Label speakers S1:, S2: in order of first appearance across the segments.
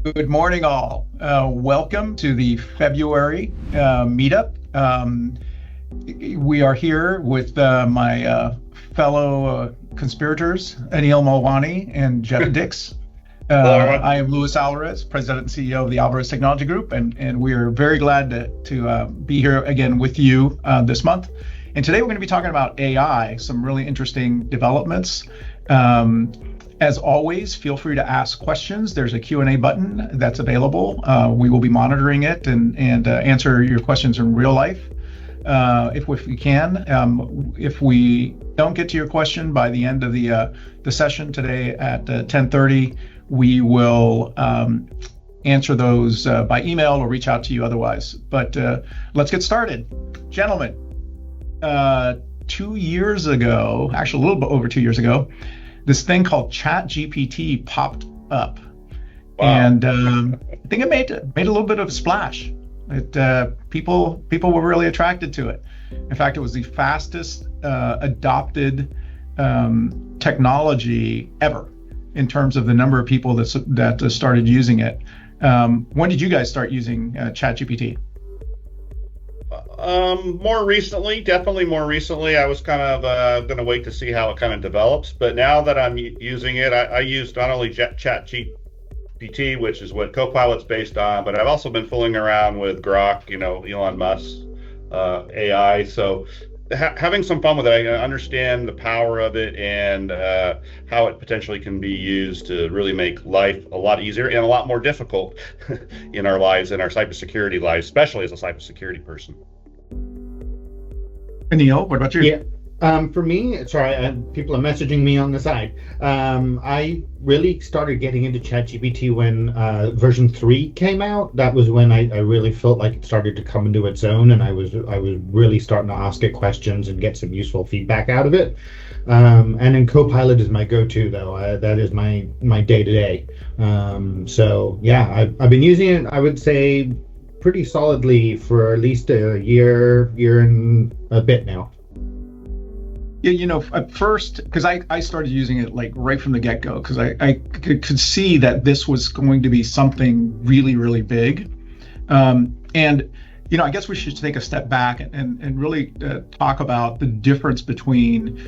S1: Good morning, all. Welcome to the February meetup. We are here with my fellow conspirators, Anil Malwani and Jeff Dix.
S2: Hello, everyone.
S1: I am Luis Alvarez, President and CEO of the Alvarez Technology Group, and we are very glad to be here again with you this month. And today we're going to be talking about AI, some really interesting developments. As always, feel free to ask questions. There's a Q&A button that's available. We will be monitoring it and answer your questions in real life if we can. If we don't get to your question by the end of the session today at 10:30, we will answer those by email or reach out to you otherwise. But let's get started. Gentlemen, 2 years ago, actually a little bit over 2 years ago, this thing called ChatGPT popped up. Wow. And I think it made a little bit of a splash. People were really attracted to it. In fact, it was the fastest adopted technology ever in terms of the number of people that started using it. When did you guys start using ChatGPT?
S2: Definitely more recently. I was kind of going to wait to see how it kind of develops. But now that I'm using it, I use not only ChatGPT, which is what Copilot's based on, but I've also been fooling around with Grok, Elon Musk's AI. So having some fun with it. I understand the power of it and how it potentially can be used to really make life a lot easier and a lot more difficult in our lives, in our cybersecurity lives, especially as a cybersecurity person.
S1: Neil, what about you?
S3: Yeah. For me, sorry, people are messaging me on the side. I really started getting into ChatGPT when version 3 came out. That was when I really felt like it started to come into its own, and I was really starting to ask it questions and get some useful feedback out of it. And then Copilot is my go-to, though. That is my day-to-day. So yeah, I've been using it, I would say, pretty solidly for at least a year and a bit now.
S1: Yeah, at first, because I started using it like right from the get-go, because I could see that this was going to be something really, really big. And I guess we should take a step back and really talk about the difference between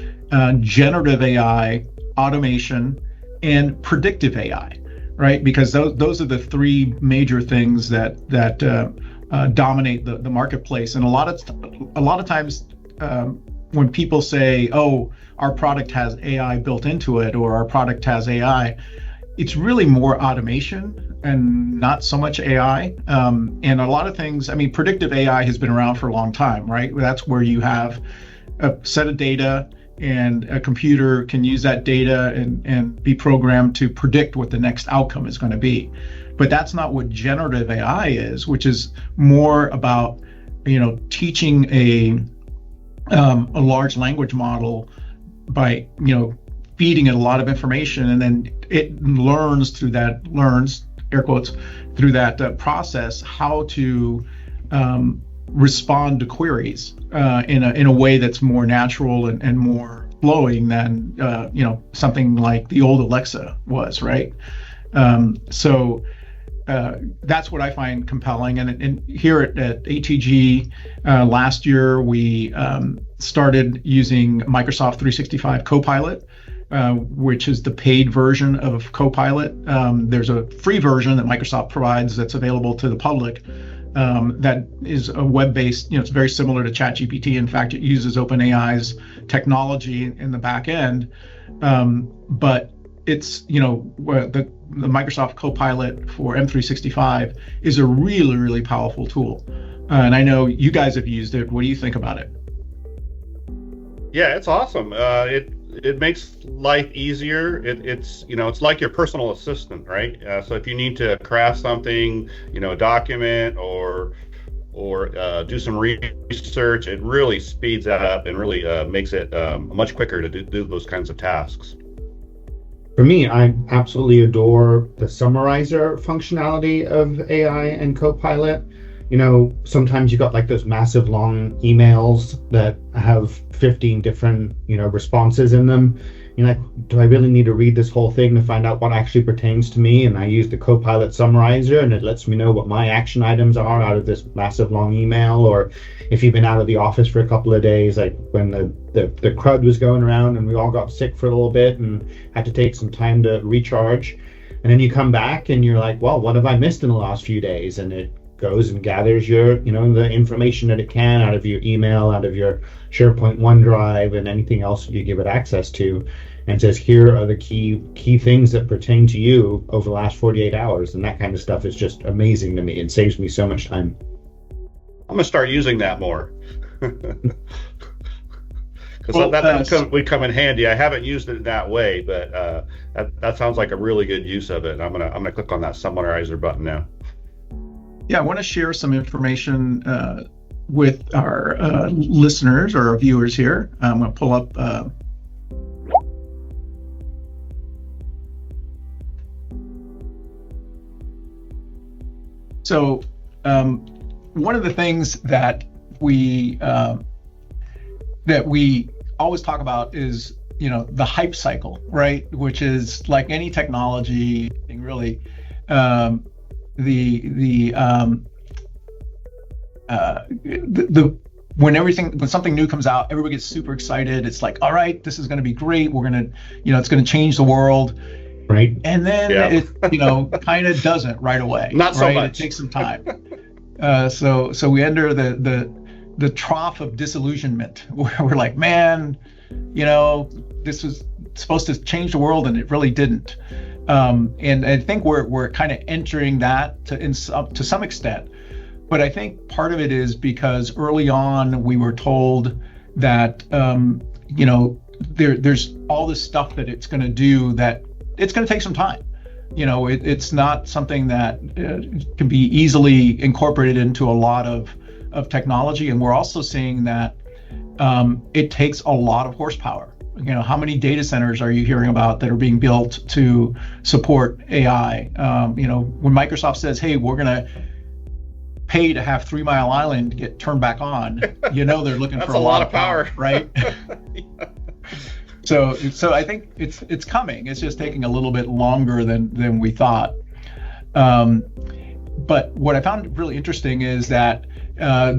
S1: generative AI, automation, and predictive AI, right? Because those are the three major things that dominate the marketplace. And a lot of times, when people say, "Oh, our product has AI built into it," or "Our product has AI," it's really more automation and not so much AI. And a lot of things, predictive AI has been around for a long time, right? That's where you have a set of data and a computer can use that data and be programmed to predict what the next outcome is going to be. But that's not what generative AI is, which is more about, teaching a large language model by, feeding it a lot of information, and then it learns, air quotes, through that process how to respond to queries in a way that's more natural and more flowing than something like the old Alexa was, right? So that's what I find compelling. And here at ATG last year, we started using Microsoft 365 Copilot, which is the paid version of Copilot. There's a free version that Microsoft provides that's available to the public that is a web-based, it's very similar to ChatGPT. In fact, it uses OpenAI's technology in the back end. But it's, the Microsoft Copilot for M365 is a really, really powerful tool. And I know you guys have used it. What do you think about it?
S2: Yeah, it's awesome. It makes life easier. It's like your personal assistant, right? So if you need to craft something, a document or do some research, it really speeds that up and really makes it much quicker to do those kinds of tasks.
S3: For me, I absolutely adore the summarizer functionality of AI and Copilot. Sometimes you got like those massive long emails that have 15 different, responses in them. you're like, do I really need to read this whole thing to find out what actually pertains to me? And I use the Copilot summarizer, and it lets me know what my action items are out of this massive long email. Or if you've been out of the office for a couple of days, like when the crud was going around and we all got sick for a little bit and had to take some time to recharge. And then you come back and you're like, well, what have I missed in the last few days? And it goes and gathers your, the information that it can out of your email, out of your SharePoint, OneDrive, and anything else you give it access to, and says, here are the key things that pertain to you over the last 48 hours. And that kind of stuff is just amazing to me. It saves me so much time.
S2: I'm gonna start using that more. Because that would come in handy. I haven't used it that way, but that sounds like a really good use of it. And I'm gonna click on that summarizer button now.
S1: Yeah, I want to share some information with our listeners or our viewers here. I'm going to pull up. So one of the things that we always talk about is the hype cycle, right? Which is like any technology, really. When something new comes out, everybody gets super excited. It's like, all right, this is going to be great. We're going to, it's going to change the world.
S3: Right.
S1: And then it, kind of doesn't right away.
S2: Not so
S1: right?
S2: much.
S1: It takes some time. So we enter the trough of disillusionment where we're like, man, this was supposed to change the world and it really didn't. And I think we're kind of entering that to some extent, but I think part of it is because early on we were told that there's all this stuff that it's going to do that it's going to take some time. It's not something that can be easily incorporated into a lot of technology, and we're also seeing that it takes a lot of horsepower. How many data centers are you hearing about that are being built to support AI? When Microsoft says, hey, we're going to pay to have 3 Mile Island get turned back on, they're looking for a lot of power, right?
S2: Yeah.
S1: So I think it's coming. It's just taking a little bit longer than we thought. But what I found really interesting is that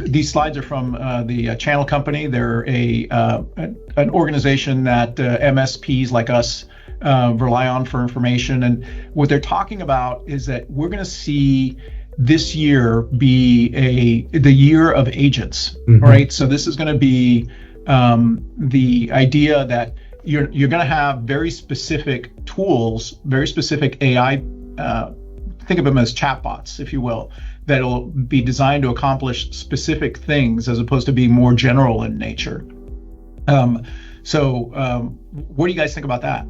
S1: these slides are from the Channel Company. They're an organization that MSPs like us rely on for information. And what they're talking about is that we're going to see this year be the year of agents, right? So this is going to be the idea that you're going to have very specific tools, very specific AI. Think of them as chatbots, if you will, that'll be designed to accomplish specific things as opposed to being more general in nature. What do you guys think about that?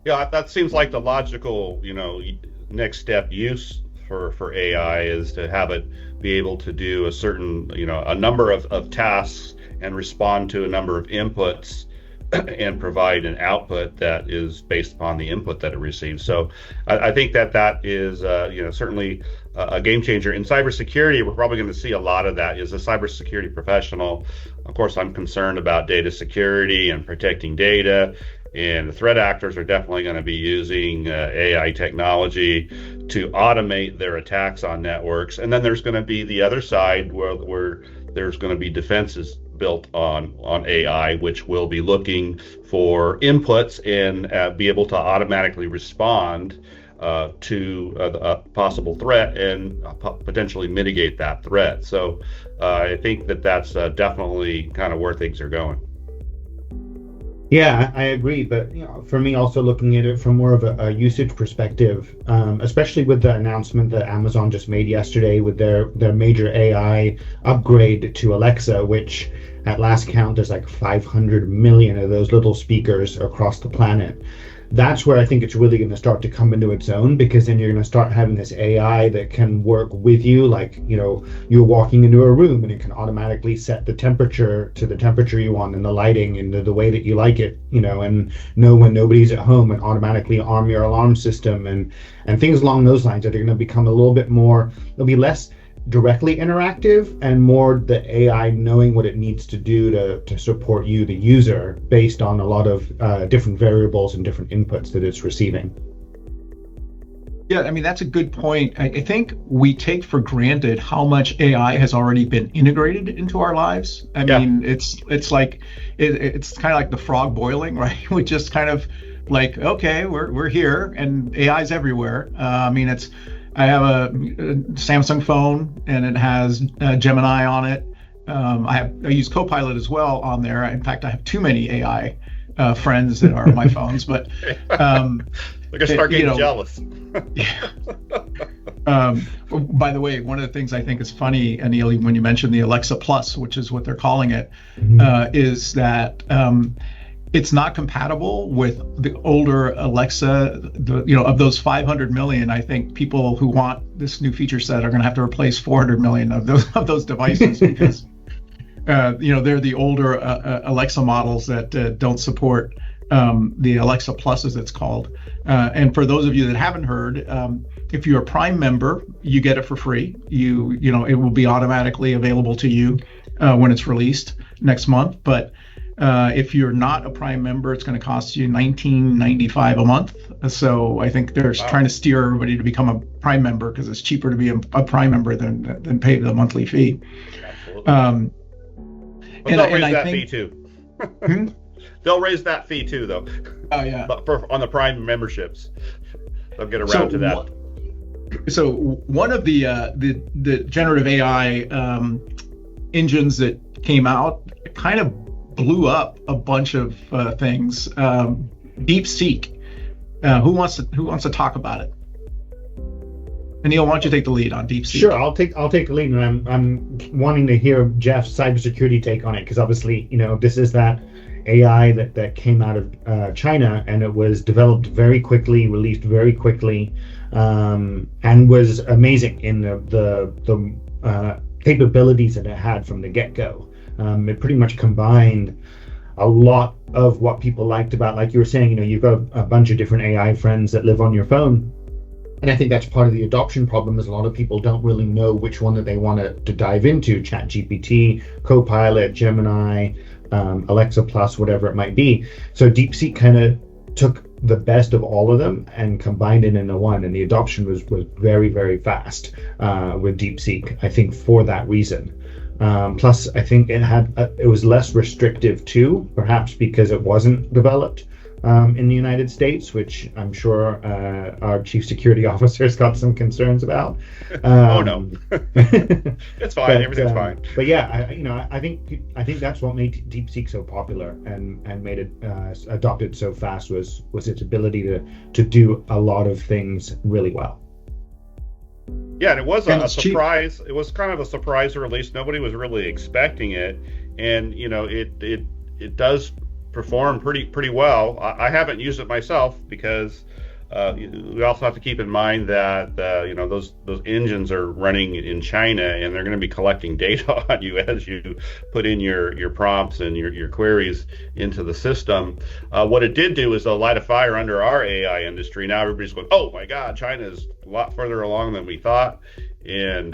S2: Yeah, that seems like the logical, next step use for AI is to have it be able to do a certain, a number of tasks and respond to a number of inputs and provide an output that is based upon the input that it receives. So I think that is, certainly a game changer. In cybersecurity, we're probably going to see a lot of that. As a cybersecurity professional, of course, I'm concerned about data security and protecting data. And the threat actors are definitely going to be using AI technology to automate their attacks on networks. And then there's going to be the other side where there's going to be defenses built on AI, which will be looking for inputs and be able to automatically respond to a possible threat and potentially mitigate that threat. So I think that's definitely kind of where things are going.
S3: Yeah, I agree. But for me, also looking at it from more of a usage perspective, especially with the announcement that Amazon just made yesterday with their major AI upgrade to Alexa, which at last count there's like 500 million of those little speakers across the planet. That's where I think it's really going to start to come into its own, because then you're going to start having this AI that can work with you. Like, you're walking into a room and it can automatically set the temperature to the temperature you want and the lighting and the way that you like it, and know when nobody's at home and automatically arm your alarm system and things along those lines that are going to become a little bit more, there'll be less directly interactive and more the AI knowing what it needs to do to support you, the user, based on a lot of different variables and different inputs that it's receiving.
S1: Yeah, I mean, that's a good point. I think we take for granted how much AI has already been integrated into our lives. I mean, it's like it's kind of like the frog boiling, right? We just kind of like, okay, we're here, and AI's everywhere. I mean, I have a Samsung phone, and it has Gemini on it. I use Copilot as well on there. In fact, I have too many AI friends that are on my phones, but
S2: like I start getting jealous.
S1: Yeah. By the way, one of the things I think is funny, Anil, when you mentioned the Alexa Plus, which is what they're calling it, is that it's not compatible with the older Alexa. Of those 500 million, I think people who want this new feature set are going to have to replace 400 million of those devices because they're the older Alexa models that don't support the Alexa Plus, as it's called. And for those of you that haven't heard, if you're a Prime member, you get it for free. It will be automatically available to you when it's released next month. But if you're not a Prime member, it's going to cost you $19.95 a month. So I think they're trying to steer everybody to become a Prime member because it's cheaper to be a Prime member than pay the monthly fee.
S2: Absolutely. They'll raise that fee too. They'll raise that fee too, though.
S1: Oh yeah.
S2: But on the Prime memberships, they'll get around to that.
S1: So one of the generative AI engines that came out kind of blew up a bunch of things. DeepSeek. Who wants to talk about it? Anil, why don't you take the lead on DeepSeek?
S3: Sure, I'll take the lead, and I'm wanting to hear Jeff's cybersecurity take on it because obviously, this is that AI that came out of China, and it was developed very quickly, released very quickly, and was amazing in the capabilities that it had from the get-go. It pretty much combined a lot of what people liked about, like you were saying, you've got a bunch of different AI friends that live on your phone. And I think that's part of the adoption problem is a lot of people don't really know which one that they want to dive into. ChatGPT, Copilot, Gemini, Alexa Plus, whatever it might be. So DeepSeek kind of took the best of all of them and combined it into one. And the adoption was very, very fast with DeepSeek, I think, for that reason. Plus, I think it was less restrictive too, perhaps because it wasn't developed in the United States, which I'm sure our chief security officer's got some concerns about.
S2: Oh no, it's fine. Everything's fine.
S3: But yeah, I think that's what made DeepSeek so popular and made it adopted so fast was its ability to do a lot of things really well.
S2: Yeah, and it was a surprise. It was kind of a surprise release. Nobody was really expecting it, and it does perform pretty well. I haven't used it myself because we also have to keep in mind that those engines are running in China, and they're going to be collecting data on you as you put in your prompts and your queries into the system. What it did do is light a fire under our AI industry. Now everybody's going, oh my God, China is a lot further along than we thought. And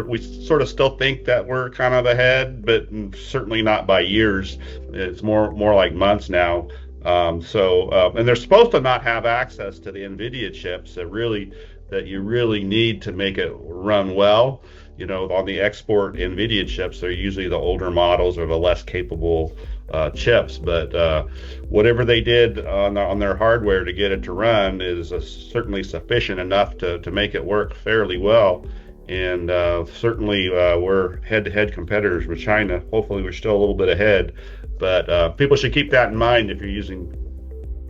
S2: we sort of still think that we're kind of ahead, but certainly not by years. It's more like months now. And they're supposed to not have access to the NVIDIA chips that you really need to make it run well. On the export NVIDIA chips, they're usually the older models or the less capable chips. But whatever they did on their hardware to get it to run is certainly sufficient enough to make it work fairly well. And certainly we're head-to-head competitors with China. Hopefully we're still a little bit ahead, but people should keep that in mind if you're using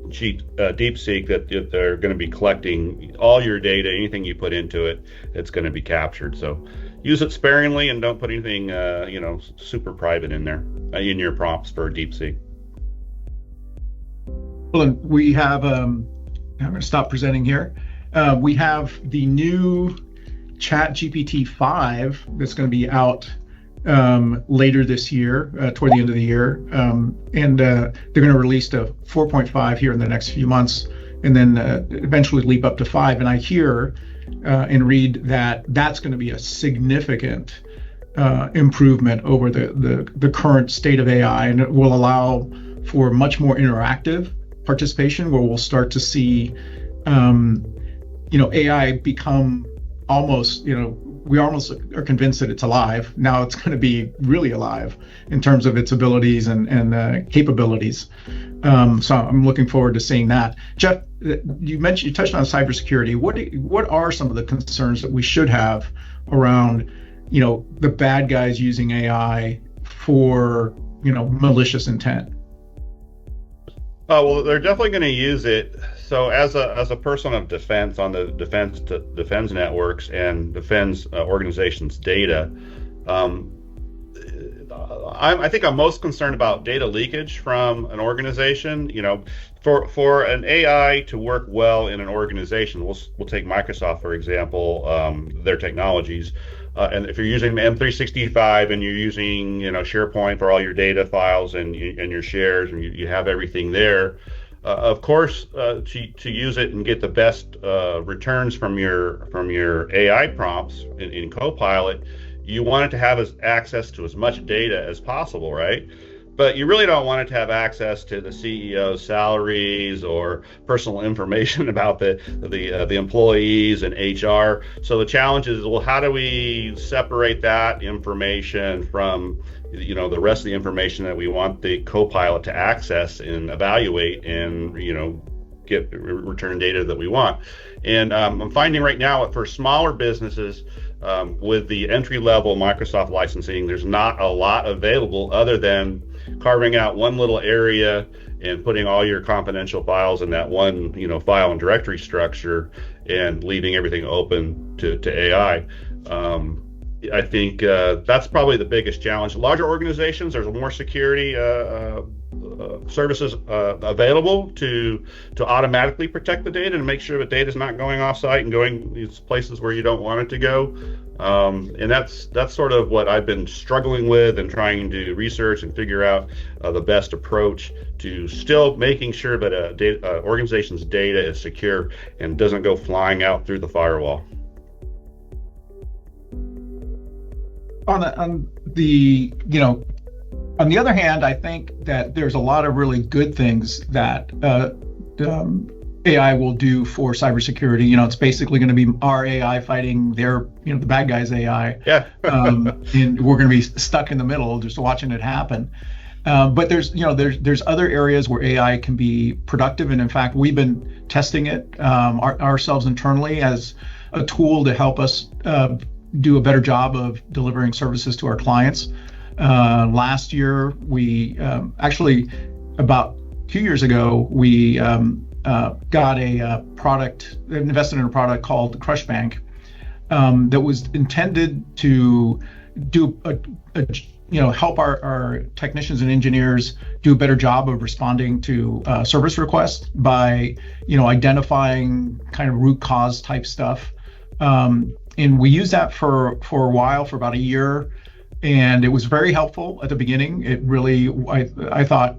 S2: DeepSeek, that they're going to be collecting all your data. Anything you put into it, it's going to be captured. So use it sparingly and don't put anything super private in there in your prompts for DeepSeek.
S1: Well, we have I'm going to stop presenting here. We have the new ChatGPT 5 that's going to be out later this year, toward the end of the year, and they're going to release the 4.5 here in the next few months. and then eventually leap up to 5. And I hear and read that that's going to be a significant improvement over the current state of AI, and it will allow for much more interactive participation, where we'll start to see AI become almost, we almost are convinced that it's alive. Now it's going to be really alive in terms of its abilities and capabilities. So I'm looking forward to seeing that. Jeff, you touched on cybersecurity. What are some of the concerns that we should have around, the bad guys using AI for, malicious intent?
S2: Well, they're definitely going to use it. So as a person of defense on the defense networks and defense organizations' data, I think I'm most concerned about data leakage from an organization. For an AI to work well in an organization, we'll take Microsoft for example, their technologies. And if you're using M365 and you're using, SharePoint for all your data files and your shares, and you have everything there, of course, to use it and get the best returns from your AI prompts in Copilot, you want it to have access to as much data as possible, right? But you really don't want it to have access to the CEO's salaries or personal information about the employees and HR. So the challenge is, well, how do we separate that information from the rest of the information that we want the Copilot to access and evaluate and get return data that we want? And I'm finding right now for smaller businesses, with the entry-level Microsoft licensing, there's not a lot available other than carving out one little area and putting all your confidential files in that one, file and directory structure, and leaving everything open to AI. I think that's probably the biggest challenge. Larger organizations, there's more security services available to automatically protect the data and make sure the data is not going off-site and going these places where you don't want it to go. And that's sort of what I've been struggling with and trying to research and figure out the best approach to still making sure that a organization's data is secure and doesn't go flying out through the firewall.
S1: On the other hand, I think that there's a lot of really good things that AI will do for cybersecurity. It's basically going to be our AI fighting their, the bad guys' AI.
S2: Yeah.
S1: And we're going to be stuck in the middle, just watching it happen. But there's other areas where AI can be productive, and in fact, we've been testing it ourselves internally as a tool to help us do a better job of delivering services to our clients. Last year, we actually, about 2 years ago, we got a product, invested in a product called the Crush Bank, that was intended to do help our technicians and engineers do a better job of responding to service requests by identifying kind of root cause type stuff. And we used that for a while, for about a year, and it was very helpful at the beginning. It really, I thought,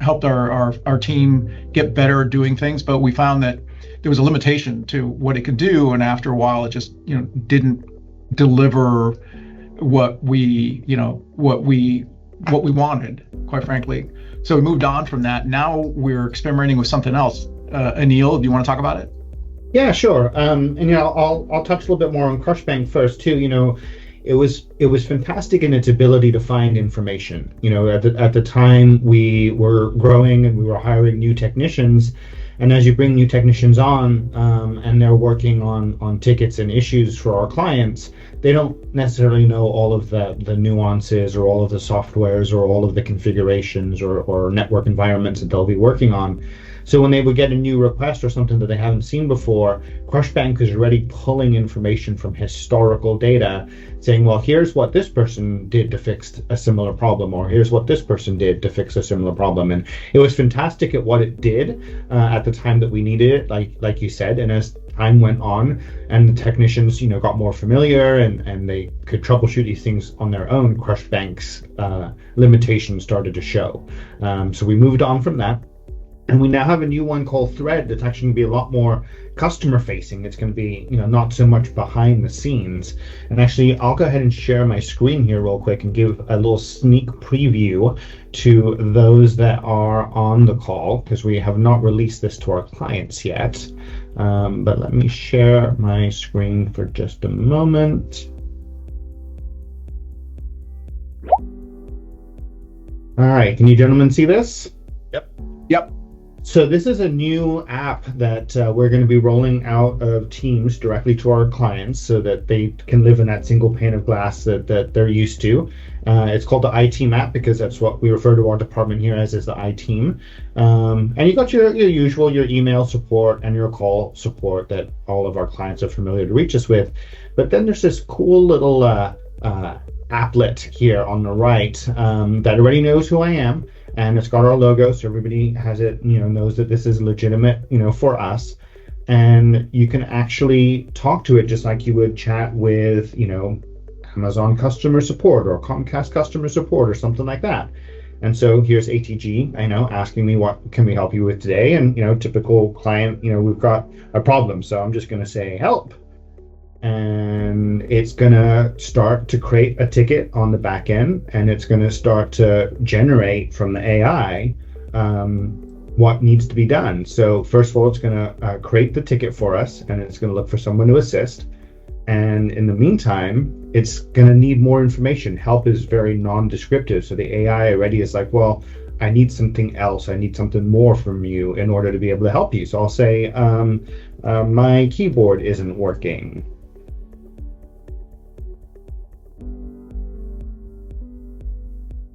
S1: helped our team get better at doing things, but we found that there was a limitation to what it could do, and after a while, it just didn't deliver what we wanted, quite frankly. So we moved on from that. Now we're experimenting with something else. Anil, do you want to talk about it?
S3: Yeah, sure. And I'll touch a little bit more on Crushbank first too. It was fantastic in its ability to find information. At the time we were growing and we were hiring new technicians, and as you bring new technicians on, and they're working on tickets and issues for our clients, they don't necessarily know all of the nuances or all of the softwares or all of the configurations or network environments that they'll be working on. So when they would get a new request or something that they haven't seen before, Crushbank is already pulling information from historical data, saying, well, here's what this person did to fix a similar problem, or here's what this person did to fix a similar problem. And it was fantastic at what it did at the time that we needed it, like you said. And as time went on and the technicians, got more familiar and they could troubleshoot these things on their own, Crushbank's limitations started to show. So we moved on from that. And we now have a new one called Thread that's actually going to be a lot more customer facing. It's going to be, not so much behind the scenes. And actually, I'll go ahead and share my screen here real quick and give a little sneak preview to those that are on the call, because we have not released this to our clients yet. But let me share my screen for just a moment. All right, can you gentlemen see this?
S1: Yep.
S3: So this is a new app that we're going to be rolling out of Teams directly to our clients so that they can live in that single pane of glass that they're used to. It's called the iTeam app because that's what we refer to our department here as, is the iTeam. And you got your usual, your email support and your call support that all of our clients are familiar to reach us with. But then there's this cool little applet here on the right that already knows who I am. And it's got our logo, so everybody has it, knows that this is legitimate, for us. And you can actually talk to it just like you would chat with, Amazon customer support or Comcast customer support or something like that. And so here's ATG, asking me what can we help you with today. And, typical client, we've got a problem. So I'm just going to say help. And it's going to start to create a ticket on the back end, and it's going to start to generate from the AI what needs to be done. So first of all, it's going to create the ticket for us, and it's going to look for someone to assist. And in the meantime, it's going to need more information. Help is very non-descriptive. So the AI already is like, well, I need something else. I need something more from you in order to be able to help you. So I'll say, my keyboard isn't working.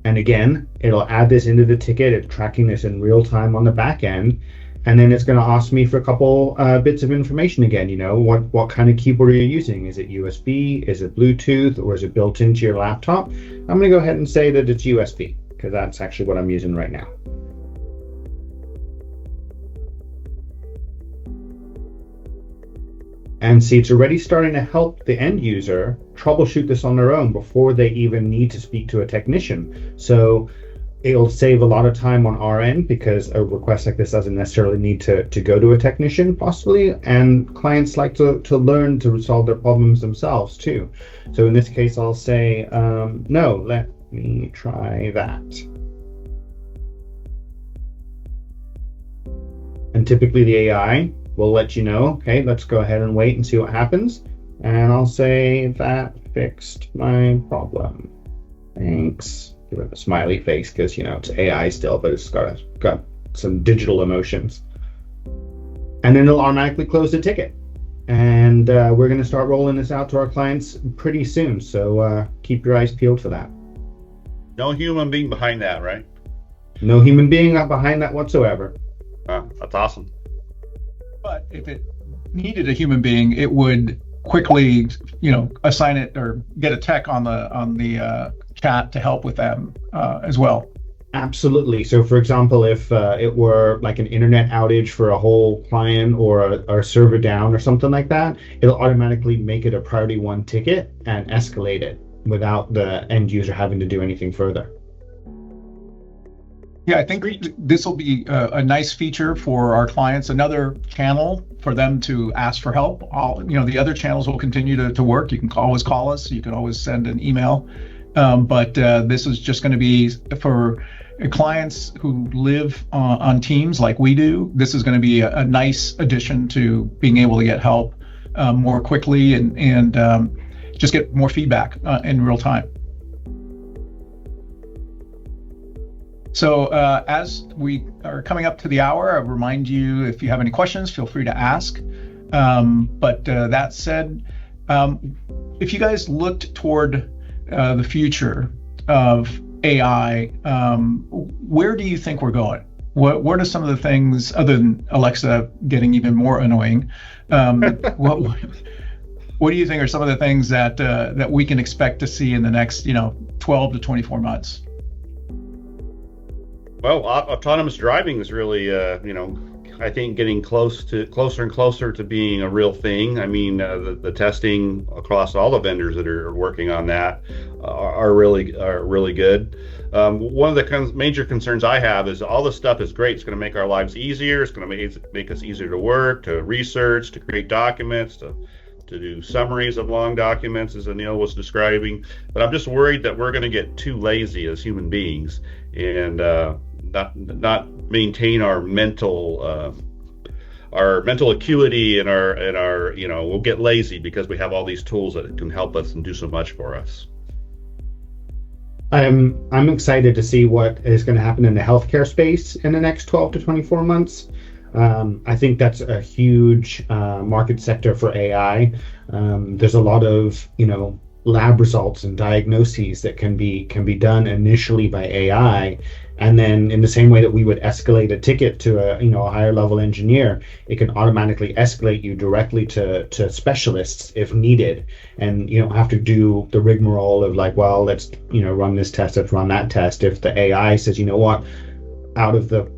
S3: And again, it'll add this into the ticket. It's tracking this in real time on the back end. And then it's going to ask me for a couple bits of information again. What kind of keyboard are you using? Is it USB? Is it Bluetooth? Or is it built into your laptop? I'm going to go ahead and say that it's USB, because that's actually what I'm using right now. And see, it's already starting to help the end user troubleshoot this on their own before they even need to speak to a technician. So it'll save a lot of time on our end, because a request like this doesn't necessarily need to go to a technician, possibly. And clients like to learn to solve their problems themselves too. So in this case, I'll say, no, let me try that. And typically the AI will let you know, okay, let's go ahead and wait and see what happens. And I'll say that fixed my problem. Thanks. Give it a smiley face because, it's AI still, but it's got some digital emotions. And then it'll automatically close the ticket. And we're going to start rolling this out to our clients pretty soon. So keep your eyes peeled for that.
S2: No human being behind that, right?
S3: No human being behind that whatsoever.
S2: That's awesome.
S1: But if it needed a human being, it would quickly, assign it or get a tech on the chat to help with them as well.
S3: Absolutely. So, for example, if it were like an internet outage for a whole client or a server down or something like that, it'll automatically make it a priority 1 ticket and escalate it without the end user having to do anything further.
S1: Yeah, I think this will be a nice feature for our clients, another channel for them to ask for help. The other channels will continue to work. You can always call us. You can always send an email. But this is just going to be for clients who live on Teams like we do. This is going to be a nice addition to being able to get help more quickly and just get more feedback in real time. So as we are coming up to the hour, I remind you, if you have any questions, feel free to ask. But that said, if you guys looked toward the future of AI, where do you think we're going? What are some of the things, other than Alexa getting even more annoying, what do you think are some of the things that we can expect to see in the next 12 to 24 months?
S2: Well, autonomous driving is really, I think, getting closer and closer to being a real thing. I mean, the testing across all the vendors that are working on that are really good. One of the major concerns I have is all this stuff is great. It's going to make our lives easier. It's going to make us easier to work, to research, to create documents, to do summaries of long documents, as Anil was describing. But I'm just worried that we're going to get too lazy as human beings and not maintain our mental acuity and our we'll get lazy because we have all these tools that can help us and do so much for us.
S3: I'm excited to see what is going to happen in the healthcare space in the next 12 to 24 months. I think that's a huge market sector for AI. There's a lot of lab results and diagnoses that can be done initially by AI, and then in the same way that we would escalate a ticket to a higher level engineer, it can automatically escalate you directly to specialists if needed, and you don't have to do the rigmarole of like, well, let's run this test, let's run that test. If the AI says, what, out of the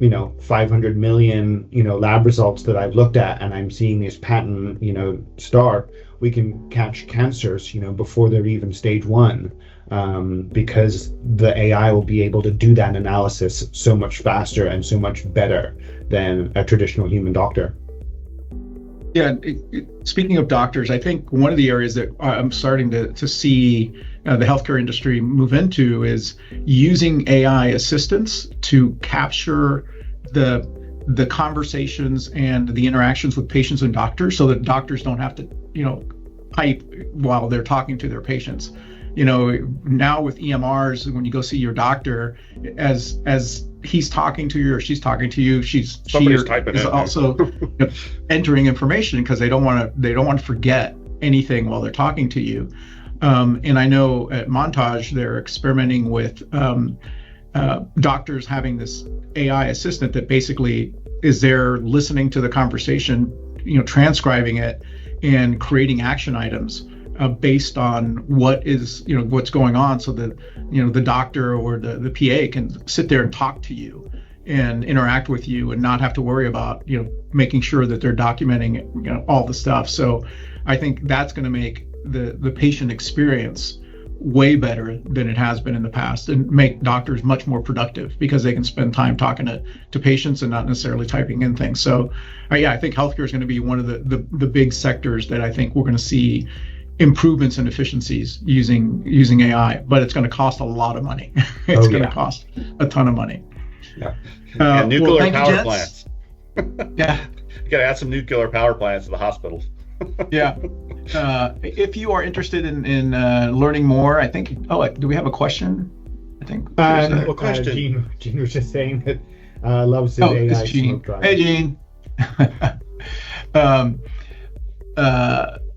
S3: 500 million lab results that I've looked at, and I'm seeing this pattern start, we can catch cancers before they're even stage 1, because the AI will be able to do that analysis so much faster and so much better than a traditional human doctor.
S1: Yeah, speaking of doctors, I think one of the areas that I'm starting to see the healthcare industry move into is using AI assistants to capture the conversations and the interactions with patients and doctors, so that doctors don't have to type while they're talking to their patients. Now with EMRs, when you go see your doctor, as he's talking to you or she's talking to you, she is also entering information, because they don't want to forget anything while they're talking to you. And I know at Montage they're experimenting with doctors having this AI assistant that basically is there listening to the conversation, transcribing it and creating action items based on what's going on, so that the doctor or the PA can sit there and talk to you and interact with you and not have to worry about making sure that they're documenting all the stuff. So I think that's going to make the patient experience way better than it has been in the past, and make doctors much more productive, because they can spend time talking to patients and not necessarily typing in things. So I think healthcare is going to be one of the big sectors that I think we're going to see improvements in efficiencies using AI, but it's going to cost a lot of money. It's going to cost a ton of money.
S2: Yeah. Nuclear power plants.
S1: Yeah.
S2: You got to add some nuclear power plants to the hospitals.
S1: Yeah. If you are interested in learning more, I think. Oh, do we have a question? I think.
S2: What question?
S3: Gene was just saying that loves his AI
S1: it's Gene.
S3: smoke drive.
S1: Hey, Gene.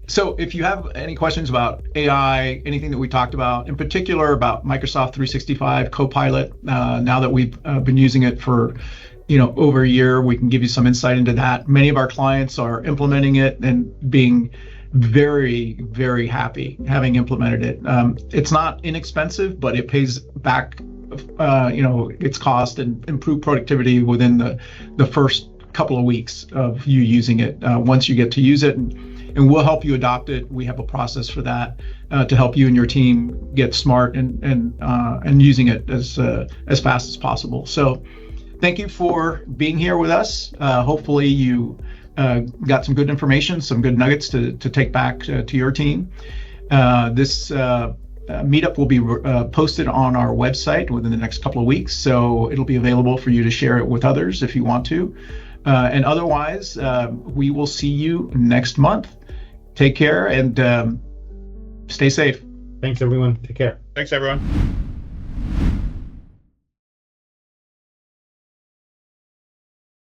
S1: So if you have any questions about AI, anything that we talked about, in particular about Microsoft 365 Copilot, now that we've been using it for over a year, we can give you some insight into that. Many of our clients are implementing it and being very, very happy having implemented it. It's not inexpensive, but it pays back, its cost and improved productivity within the first couple of weeks of you using it. Once you get to use it, and we'll help you adopt it. We have a process for that to help you and your team get smart and using it as fast as possible. So thank you for being here with us. Hopefully you got some good information, some good nuggets to take back to your team. This meetup will be posted on our website within the next couple of weeks, so it'll be available for you to share it with others if you want to. And otherwise, we will see you next month. Take care and stay safe.
S3: Thanks, everyone. Take care.
S2: Thanks, everyone.